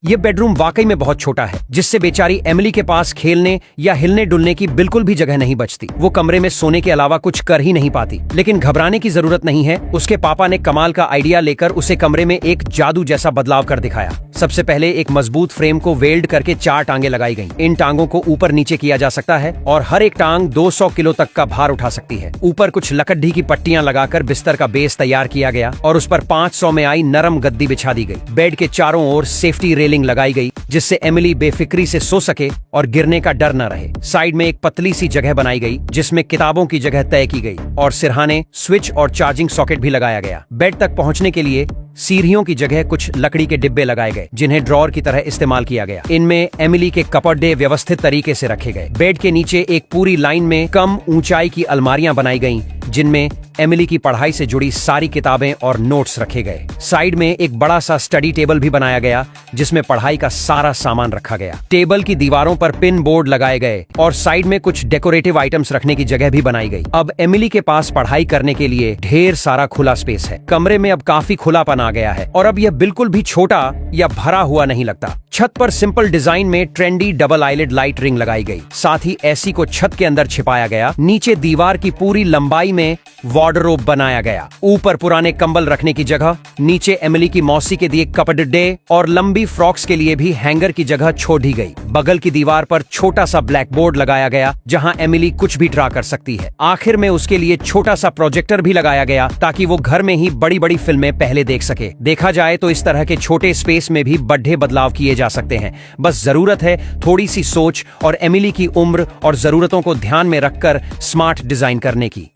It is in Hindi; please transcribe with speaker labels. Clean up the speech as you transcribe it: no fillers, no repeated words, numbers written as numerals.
Speaker 1: ये बेडरूम वाकई में बहुत छोटा है, जिससे बेचारी एमिली के पास खेलने या हिलने डुलने की बिल्कुल भी जगह नहीं बचती। वो कमरे में सोने के अलावा कुछ कर ही नहीं पाती। लेकिन घबराने की जरूरत नहीं है। उसके पापा ने कमाल का आइडिया लेकर उसे कमरे में एक जादू जैसा बदलाव कर दिखाया। सबसे पहले एक मजबूत फ्रेम को वेल्ड करके 4 टांगे लगाई गईं। इन टांगों को ऊपर नीचे किया जा सकता है और हर एक टांग 200 किलो तक का भार उठा सकती है। ऊपर कुछ लकड़ी की पट्टियां लगाकर बिस्तर का बेस तैयार किया गया और उस पर 500 में आई नरम गद्दी बिछा दी गई। बेड के चारों ओर सेफ्टी रेलिंग लगाई गई, जिससे एमिली बेफिक्री से सो सके और गिरने का डर न रहे। साइड में एक पतली सी जगह बनाई गई, जिसमें किताबों की जगह तय की गई और सिरहाने, स्विच और चार्जिंग सॉकेट भी लगाया गया। बेड तक पहुंचने के लिए सीढ़ियों की जगह कुछ लकड़ी के डिब्बे लगाए गए, जिन्हें ड्रॉर की तरह इस्तेमाल किया गया। इनमें एमिली के कपड़े व्यवस्थित तरीके से रखे गए। बेड के नीचे एक पूरी लाइन में कम ऊंचाई की अलमारियां बनाई गईं, जिनमें एमिली की पढ़ाई से जुड़ी सारी किताबें और नोट्स रखे गए। साइड में एक बड़ा सा स्टडी टेबल भी बनाया गया, जिसमें पढ़ाई का सारा सामान रखा गया। टेबल की दीवारों पर पिन बोर्ड लगाए गए और साइड में कुछ डेकोरेटिव आइटम्स रखने की जगह भी बनाई गई। अब एमिली के पास पढ़ाई करने के लिए ढेर सारा खुला स्पेस है। कमरे में अब काफी खुलापन आ गया है और अब यह बिल्कुल भी छोटा या भरा हुआ नहीं लगता। छत पर सिंपल डिजाइन में trendy double eyelid light ring लगाई गई। साथ ही एसी को छत के अंदर छिपाया गया। नीचे दीवार की पूरी लंबाई में वार्डरोब बनाया गया। ऊपर पुराने कंबल रखने की जगह, नीचे एमिली की मौसी के दिए कपड़े और लंबी फ्रॉक्स के लिए भी हैंगर की जगह छोड़ दी गई। बगल की दीवार पर छोटा सा ब्लैक बोर्ड लगाया गया, जहां एमिली कुछ भी ड्रा कर सकती है। आखिर में उसके लिए छोटा सा प्रोजेक्टर भी लगाया गया, ताकि वो घर में ही बड़ी बड़ी फिल्में पहले देख सके। देखा जाए तो इस तरह के छोटे स्पेस में भी बड़े बदलाव किए जा सकते हैं। बस जरूरत है थोड़ी सी सोच और एमिली की उम्र और जरूरतों को ध्यान में रखकर स्मार्ट डिजाइन करने की।